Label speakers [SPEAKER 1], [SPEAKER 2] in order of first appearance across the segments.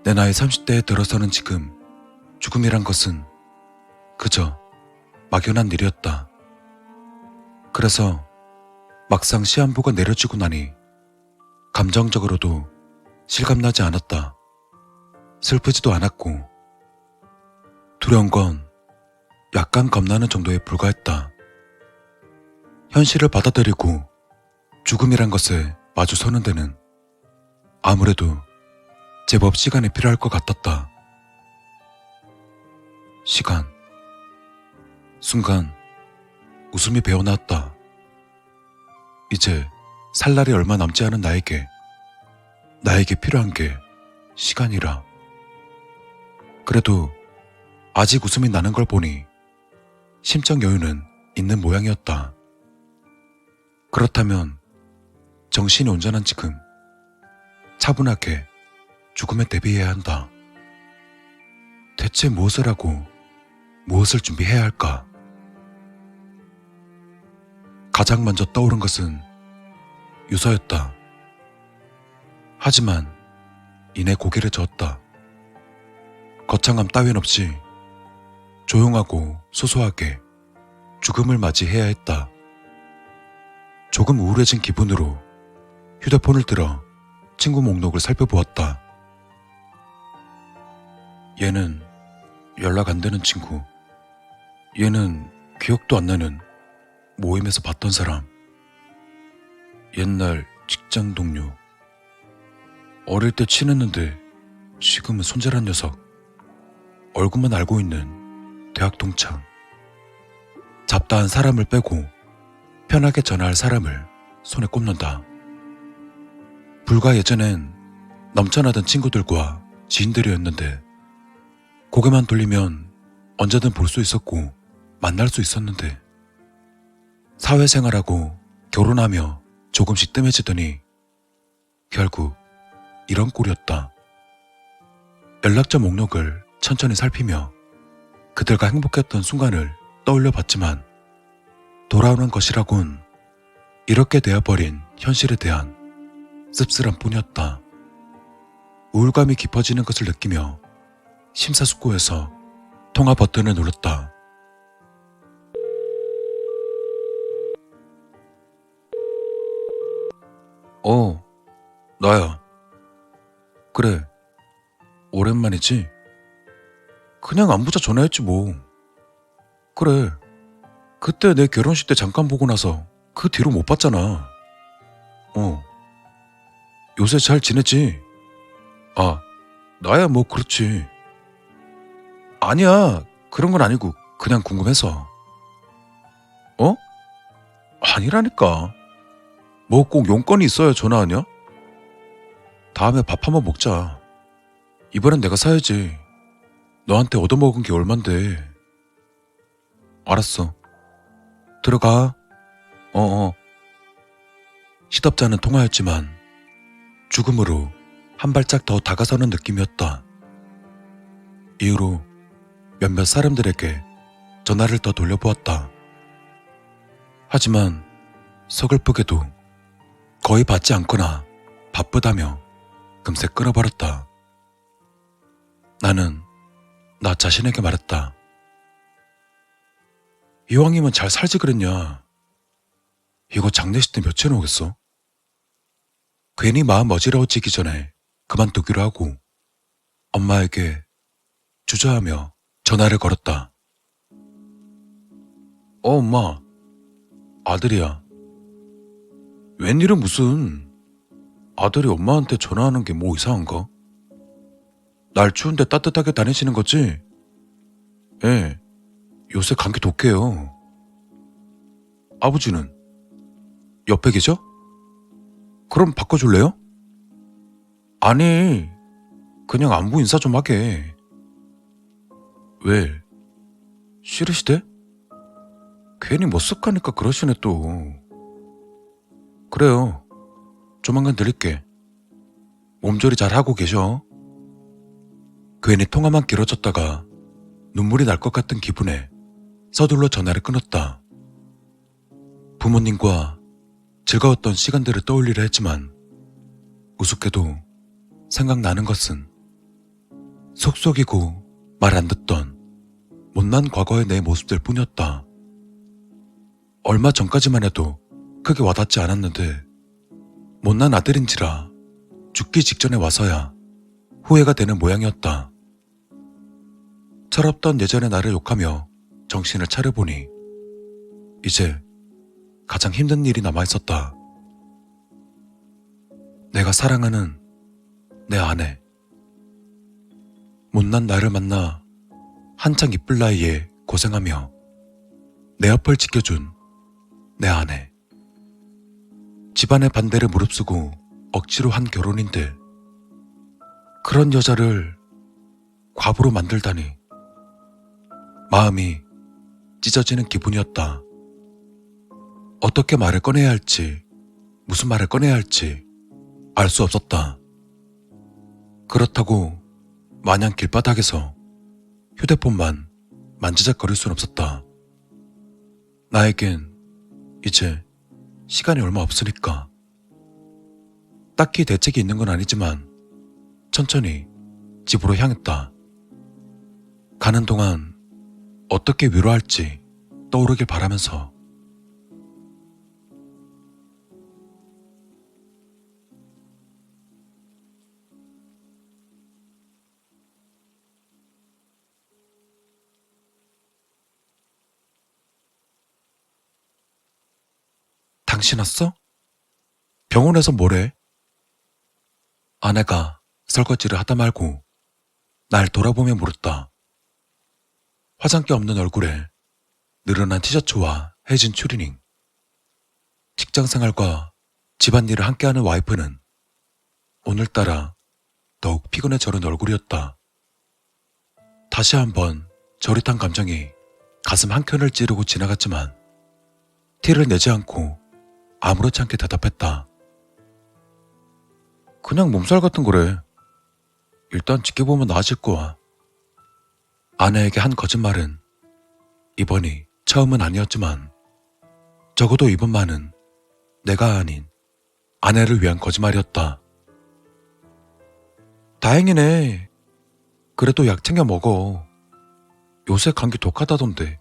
[SPEAKER 1] 내 나이 30대에 들어서는 지금 죽음이란 것은 그저 막연한 일이었다. 그래서 막상 시한부가 내려지고 나니 감정적으로도 실감나지 않았다. 슬프지도 않았고 두려운 건 약간 겁나는 정도에 불과했다. 현실을 받아들이고 죽음이란 것에 마주 서는 데는 아무래도 제법 시간이 필요할 것 같았다. 시간. 순간 웃음이 배어나왔다. 이제 살 날이 얼마 남지 않은 나에게 필요한 게 시간이라. 그래도 아직 웃음이 나는 걸 보니 심적 여유는 있는 모양이었다. 그렇다면 정신이 온전한 지금 차분하게 죽음에 대비해야 한다. 대체 무엇을 하고 무엇을 준비해야 할까? 가장 먼저 떠오른 것은 유서였다. 하지만 이내 고개를 저었다. 거창함 따윈 없이 조용하고 소소하게 죽음을 맞이해야 했다. 조금 우울해진 기분으로 휴대폰을 들어 친구 목록을 살펴보았다. 얘는 연락 안 되는 친구. 얘는 기억도 안 나는 모임에서 봤던 사람. 옛날 직장 동료. 어릴 때 친했는데 지금은 손절한 녀석. 얼굴만 알고 있는 대학 동창. 잡다한 사람을 빼고 편하게 전화할 사람을 손에 꼽는다. 불과 예전엔 넘쳐나던 친구들과 지인들이었는데 고개만 돌리면 언제든 볼 수 있었고 만날 수 있었는데 사회생활하고 결혼하며 조금씩 뜸해지더니 결국 이런 꼴이었다. 연락처 목록을 천천히 살피며 그들과 행복했던 순간을 떠올려 봤지만 돌아오는 것이라곤 이렇게 되어버린 현실에 대한 씁쓸함 뿐이었다. 우울감이 깊어지는 것을 느끼며 심사숙고해서 통화 버튼을 눌렀다. 나야. 그래, 오랜만이지? 그냥 안부자 전화했지 뭐. 그래, 그때 내 결혼식 때 잠깐 보고 나서 그 뒤로 못 봤잖아. 요새 잘 지냈지? 나야 뭐 그렇지. 아니야, 그런 건 아니고 그냥 궁금해서. 아니라니까. 뭐 꼭 용건이 있어야 전화하냐? 다음에 밥 한번 먹자. 이번엔 내가 사야지. 너한테 얻어먹은 게 얼만데. 알았어. 들어가. 시덥잖은 통화였지만 죽음으로 한 발짝 더 다가서는 느낌이었다. 이후로 몇몇 사람들에게 전화를 더 돌려보았다. 하지만 서글프게도 거의 받지 않거나 바쁘다며 금세 끊어버렸다. 나는 나 자신에게 말했다. 이왕이면 잘 살지 그랬냐. 이거 장례식 때 며칠은 오겠어? 괜히 마음 어지러워지기 전에 그만두기로 하고 엄마에게 주저하며 전화를 걸었다. 엄마. 아들이야. 웬일은 무슨. 아들이 엄마한테 전화하는 게 뭐 이상한가? 날 추운데 따뜻하게 다니시는 거지? 예. 요새 감기 독해요. 아버지는? 옆에 계셔? 그럼 바꿔줄래요? 아니, 그냥 안부 인사 좀 하게. 왜? 싫으시대? 괜히 머쓱하니까 그러시네 또. 그래요. 조만간 드릴게. 몸조리 잘 하고 계셔. 괜히 통화만 길어졌다가 눈물이 날 것 같은 기분에 서둘러 전화를 끊었다. 부모님과 즐거웠던 시간들을 떠올리려 했지만 우습게도 생각나는 것은 속속이고 말 안 듣던 못난 과거의 내 모습들 뿐이었다. 얼마 전까지만 해도 크게 와닿지 않았는데 못난 아들인지라 죽기 직전에 와서야 후회가 되는 모양이었다. 철없던 예전의 나를 욕하며 정신을 차려보니 이제 가장 힘든 일이 남아있었다. 내가 사랑하는 내 아내. 못난 나를 만나 한창 이쁠 나이에 고생하며 내 옆을 지켜준 내 아내. 집안의 반대를 무릅쓰고 억지로 한 결혼인데 그런 여자를 과부로 만들다니 마음이 찢어지는 기분이었다. 어떻게 말을 꺼내야 할지, 무슨 말을 꺼내야 할지 알 수 없었다. 그렇다고 마냥 길바닥에서 휴대폰만 만지작거릴 순 없었다. 나에겐 이제 시간이 얼마 없으니까. 딱히 대책이 있는 건 아니지만 천천히 집으로 향했다. 가는 동안 어떻게 위로할지 떠오르길 바라면서. 당신 왔어? 병원에서 뭐래? 아내가 설거지를 하다 말고 날 돌아보며 물었다. 화장기 없는 얼굴에 늘어난 티셔츠와 해진 추리닝. 직장생활과 집안일을 함께하는 와이프는 오늘따라 더욱 피곤해 저른 얼굴이었다. 다시 한번 저릿한 감정이 가슴 한켠을 찌르고 지나갔지만 티를 내지 않고 아무렇지 않게 대답했다. 그냥 몸살 같은 거래. 일단 지켜보면 나아질 거야. 아내에게 한 거짓말은 이번이 처음은 아니었지만 적어도 이번만은 내가 아닌 아내를 위한 거짓말이었다. 다행이네. 그래도 약 챙겨 먹어. 요새 감기 독하다던데.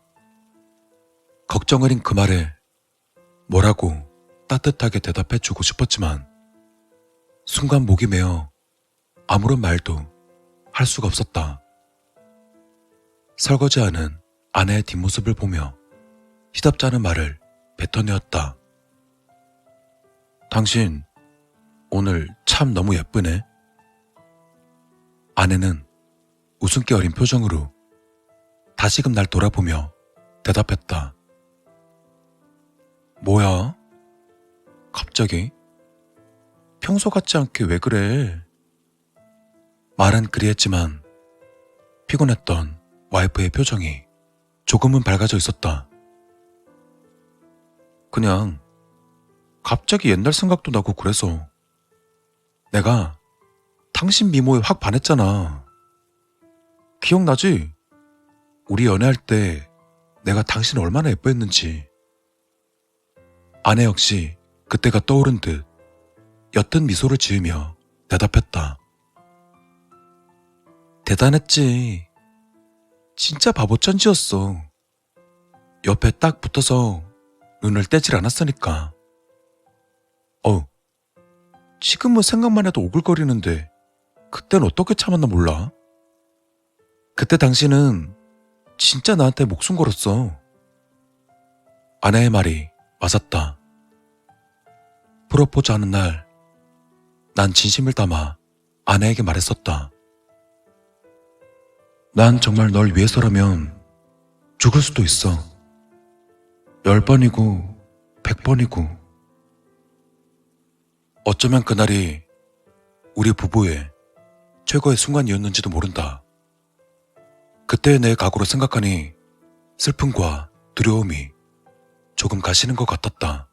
[SPEAKER 1] 걱정 어린 그 말에 뭐라고 따뜻하게 대답해주고 싶었지만 순간 목이 메어 아무런 말도 할 수가 없었다. 설거지하는 아내의 뒷모습을 보며 시답지 않은 말을 뱉어내었다. 당신 오늘 참 너무 예쁘네. 아내는 웃음기 어린 표정으로 다시금 날 돌아보며 대답했다. 뭐야? 갑자기? 평소 같지 않게 왜 그래? 말은 그리했지만 피곤했던 와이프의 표정이 조금은 밝아져 있었다. 그냥 갑자기 옛날 생각도 나고 그래서 내가 당신 미모에 확 반했잖아. 기억나지? 우리 연애할 때 내가 당신을 얼마나 예뻐했는지. 아내 역시 그때가 떠오른 듯 옅은 미소를 지으며 대답했다. 대단했지. 진짜 바보 천지였어. 옆에 딱 붙어서 눈을 떼질 않았으니까. 지금은 생각만 해도 오글거리는데 그땐 어떻게 참았나 몰라. 그때 당신은 진짜 나한테 목숨 걸었어. 아내의 말이 맞았다. 프로포즈 하는 날, 난 진심을 담아 아내에게 말했었다. 난 정말 널 위해서라면 죽을 수도 있어. 10번이고 100번이고. 어쩌면 그날이 우리 부부의 최고의 순간이었는지도 모른다. 그때의 내 각오를 생각하니 슬픔과 두려움이 조금 가시는 것 같았다.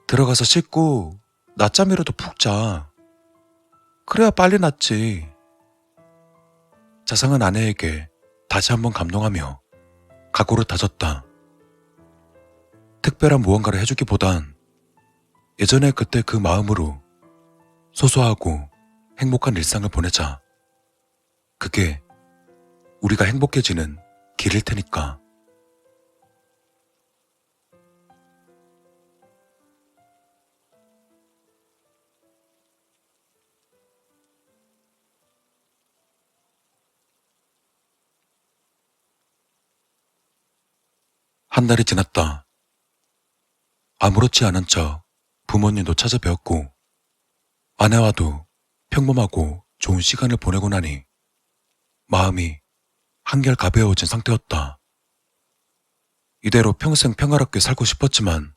[SPEAKER 1] 들어가서 씻고 낮잠이라도 푹 자. 그래야 빨리 낫지. 자상한 아내에게 다시 한번 감동하며 각오를 다졌다. 특별한 무언가를 해주기보단 예전에 그때 그 마음으로 소소하고 행복한 일상을 보내자. 그게 우리가 행복해지는 길일 테니까. 한 달이 지났다. 아무렇지 않은 척 부모님도 찾아뵈었고 아내와도 평범하고 좋은 시간을 보내고 나니 마음이 한결 가벼워진 상태였다. 이대로 평생 평화롭게 살고 싶었지만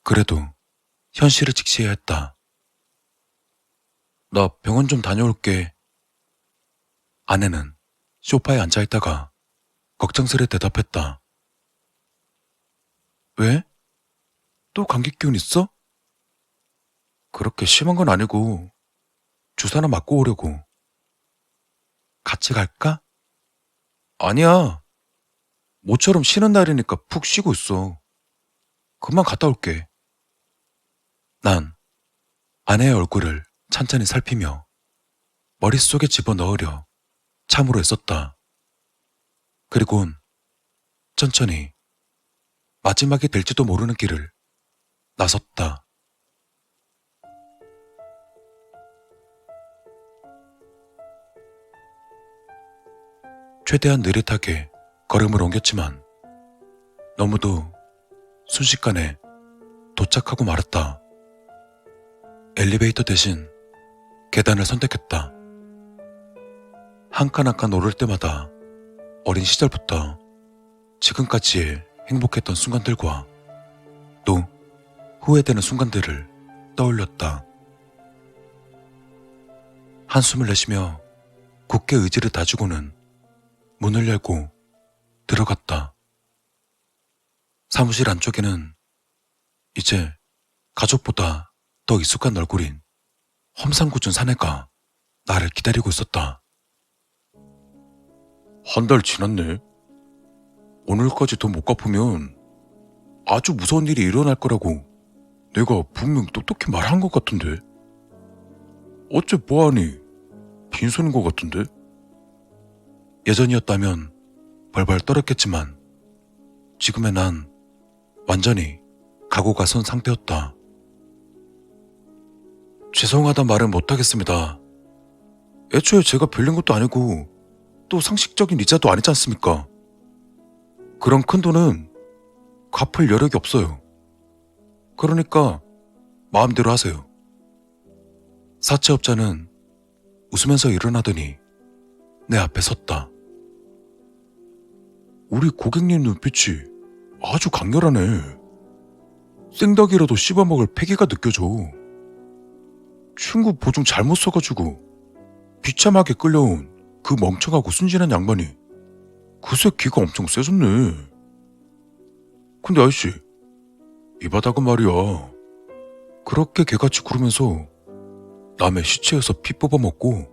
[SPEAKER 1] 그래도 현실을 직시해야 했다. 나 병원 좀 다녀올게. 아내는 소파에 앉아있다가 걱정스레 대답했다. 왜? 또 감기 기운 있어? 그렇게 심한 건 아니고 주사나 맞고 오려고. 같이 갈까? 아니야. 모처럼 쉬는 날이니까 푹 쉬고 있어. 금방 갔다 올게. 난 아내의 얼굴을 찬찬히 살피며 머릿속에 집어넣으려 참으로 애썼다. 그리곤 천천히 마지막이 될지도 모르는 길을 나섰다. 최대한 느릿하게 걸음을 옮겼지만 너무도 순식간에 도착하고 말았다. 엘리베이터 대신 계단을 선택했다. 한 칸 한 칸 오를 때마다 어린 시절부터 지금까지의 행복했던 순간들과 또 후회되는 순간들을 떠올렸다. 한숨을 내쉬며 굳게 의지를 다지고는 문을 열고 들어갔다. 사무실 안쪽에는 이제 가족보다 더 익숙한 얼굴인 험상궂은 사내가 나를 기다리고 있었다. 한 달 지났네. 오늘까지 돈 못 갚으면 아주 무서운 일이 일어날 거라고 내가 분명 똑똑히 말한 것 같은데. 어째 뭐하니? 빈손인 것 같은데? 예전이었다면 벌벌 떨었겠지만 지금의 난 완전히 각오가 선 상태였다. 죄송하단 말은 못하겠습니다. 애초에 제가 빌린 것도 아니고 또 상식적인 이자도 아니지 않습니까? 그런 큰 돈은 갚을 여력이 없어요. 그러니까 마음대로 하세요. 사채업자는 웃으면서 일어나더니 내 앞에 섰다. 우리 고객님 눈빛이 아주 강렬하네. 생닭이라도 씹어먹을 패기가 느껴져. 친구 보증 잘못 써가지고 비참하게 끌려온 그 멍청하고 순진한 양반이 그새 기가 엄청 세졌네. 근데 아저씨, 이 바닥은 말이야, 그렇게 개같이 구르면서 남의 시체에서 피 뽑아먹고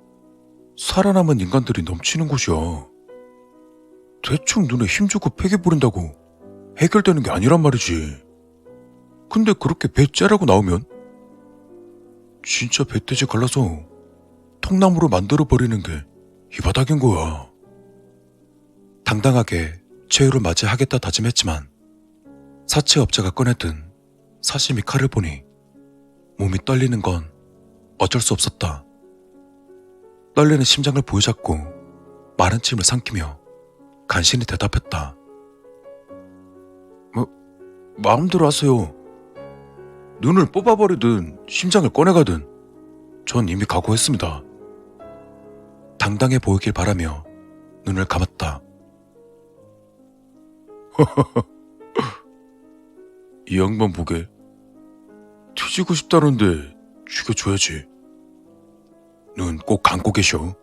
[SPEAKER 1] 살아남은 인간들이 넘치는 곳이야. 대충 눈에 힘주고 패기 부린다고 해결되는 게 아니란 말이지. 근데 그렇게 배 째라고 나오면 진짜 배돼지 갈라서 통나무로 만들어버리는 게 이 바닥인 거야. 당당하게 최후를 맞이하겠다 다짐했지만 사채업자가 꺼내든 사시미 칼을 보니 몸이 떨리는 건 어쩔 수 없었다. 떨리는 심장을 부여잡고 마른 침을 삼키며 간신히 대답했다. 마음대로 하세요. 눈을 뽑아버리든 심장을 꺼내가든 전 이미 각오했습니다. 당당해 보이길 바라며 눈을 감았다. 이 양반 보게. 뒤지고 싶다는데 죽여줘야지. 눈 꼭 감고 계셔.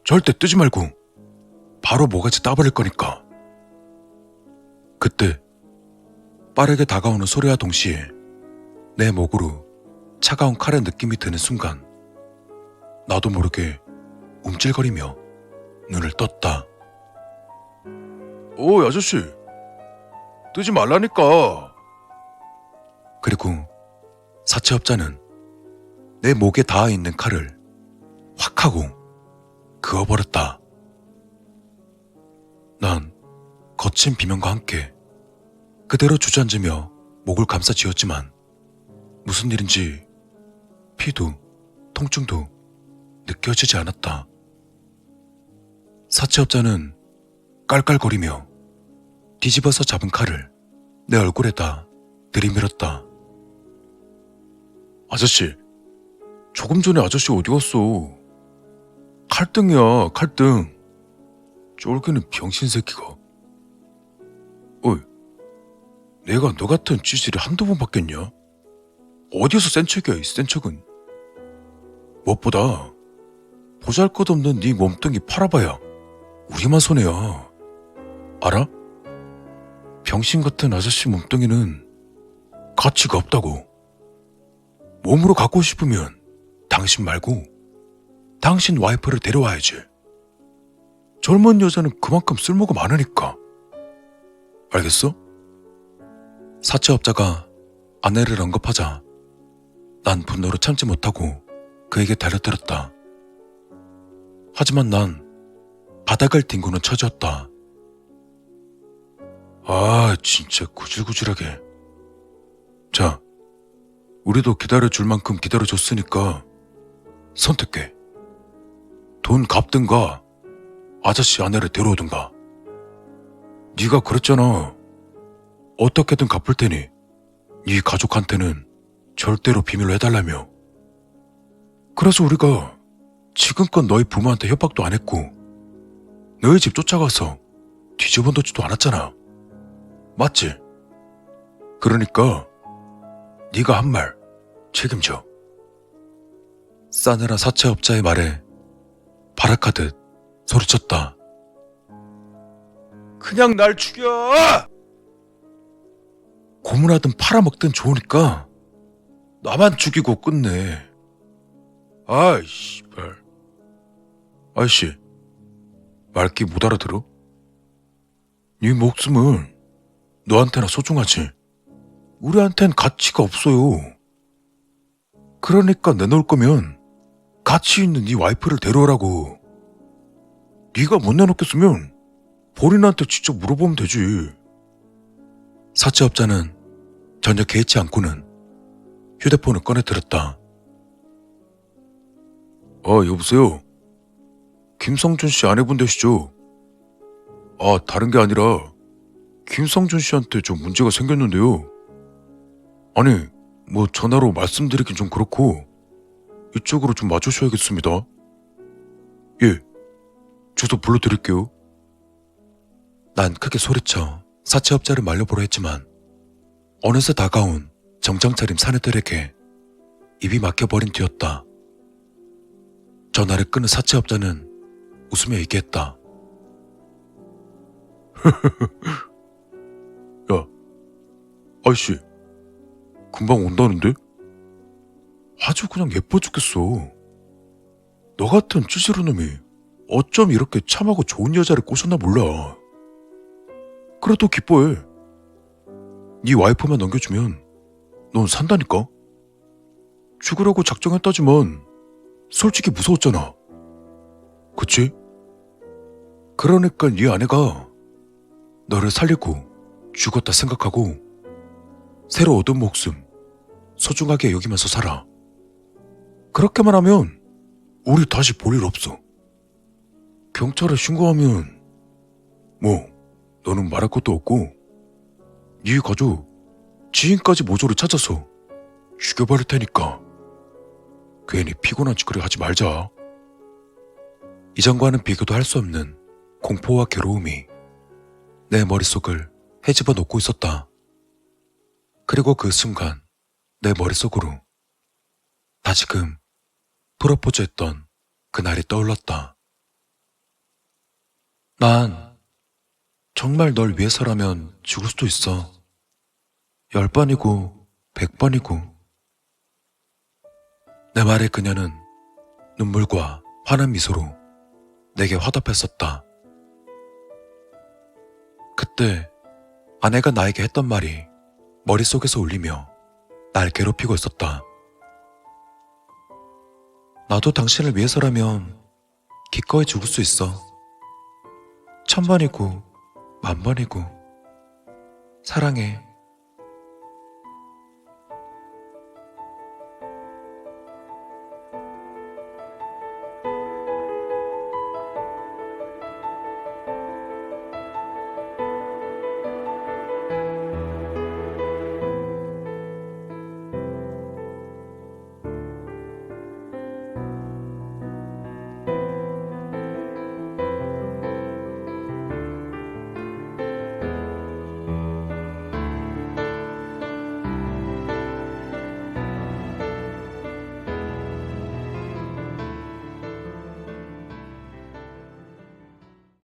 [SPEAKER 1] 절대 뜨지 말고 바로 모가지 따버릴 거니까. 그때 빠르게 다가오는 소리와 동시에 내 목으로 차가운 칼의 느낌이 드는 순간 나도 모르게 움찔거리며 눈을 떴다. 오, 아저씨, 뜨지 말라니까. 그리고 사채업자는 내 목에 닿아 있는 칼을 확 하고 그어버렸다. 난 거친 비명과 함께 그대로 주저앉으며 목을 감싸 쥐었지만 무슨 일인지 피도 통증도 느껴지지 않았다. 사채업자는 깔깔거리며 뒤집어서 잡은 칼을 내 얼굴에다 들이밀었다. 아저씨, 조금 전에 아저씨 어디 갔어? 칼등이야, 칼등. 쫄기는 병신 새끼가. 어이, 내가 너 같은 쥐질이 한두 번 봤겠냐? 어디서 센 척이야, 이 센 척은. 무엇보다 보잘것없는 네 몸뚱이 팔아봐야 우리만 손해야. 알아? 병신 같은 아저씨 몸뚱이는 가치가 없다고. 몸으로 갖고 싶으면 당신 말고 당신 와이프를 데려와야지. 젊은 여자는 그만큼 쓸모가 많으니까. 알겠어? 사채업자가 아내를 언급하자 난 분노를 참지 못하고 그에게 달려들었다. 하지만 난 바닥을 뒹구는 처지였다. 아, 진짜 구질구질하게. 자, 우리도 기다려줄 만큼 기다려줬으니까 선택해. 돈 갚든가 아저씨 아내를 데려오든가. 네가 그랬잖아. 어떻게든 갚을 테니 네 가족한테는 절대로 비밀로 해달라며. 그래서 우리가 지금껏 너희 부모한테 협박도 안 했고 너희 집 쫓아가서 뒤집어 놓지도 않았잖아. 맞지? 그러니까 네가 한 말 책임져. 싸늘한 사채업자의 말에 발악하듯 소리쳤다. 그냥 날 죽여! 고문하든 팔아먹든 좋으니까 나만 죽이고 끝내. 아이 씨발. 아이씨, 말귀 못 알아들어? 네 목숨은 너한테나 소중하지. 우리한텐 가치가 없어요. 그러니까 내놓을 거면 가치 있는 네 와이프를 데려오라고. 네가 못 내놓겠으면 본인한테 직접 물어보면 되지. 사채업자는 전혀 개의치 않고는 휴대폰을 꺼내 들었다. 여보세요? 김성준 씨 아내분 되시죠? 다른 게 아니라 김성준 씨한테 좀 문제가 생겼는데요. 아니, 뭐 전화로 말씀드리긴 좀 그렇고 이쪽으로 좀 와주셔야겠습니다. 예, 주소 불러드릴게요. 난 크게 소리쳐 사채업자를 말려보려 했지만 어느새 다가온 정장 차림 사내들에게 입이 막혀버린 뒤였다. 전화를 끊은 사채업자는 웃으며 얘기했다. 야, 아이씨, 금방 온다는데? 아주 그냥 예뻐 죽겠어. 너 같은 찌질한 놈이 어쩜 이렇게 참하고 좋은 여자를 꼬셨나 몰라. 그래도 기뻐해. 네 와이프만 넘겨주면 넌 산다니까. 죽으라고 작정했다지만 솔직히 무서웠잖아. 그치? 그러니까 네 아내가 너를 살리고 죽었다 생각하고 새로 얻은 목숨 소중하게 여기면서 살아. 그렇게만 하면 우리 다시 볼 일 없어. 경찰에 신고하면 뭐 너는 말할 것도 없고 네 가족 지인까지 모조리 찾아서 죽여버릴 테니까 괜히 피곤한 짓거리 하지 말자. 이전과는 비교도 할 수 없는 공포와 괴로움이 내 머릿속을 헤집어 놓고 있었다. 그리고 그 순간 내 머릿속으로 다시금 프로포즈했던 그날이 떠올랐다. 난 정말 널 위해서라면 죽을 수도 있어. 10번이고 100번이고. 내 말에 그녀는 눈물과 환한 미소로 내게 화답했었다. 그때 아내가 나에게 했던 말이 머릿속에서 울리며 날 괴롭히고 있었다. 나도 당신을 위해서라면 기꺼이 죽을 수 있어. 1000번이고 10,000번이고. 사랑해.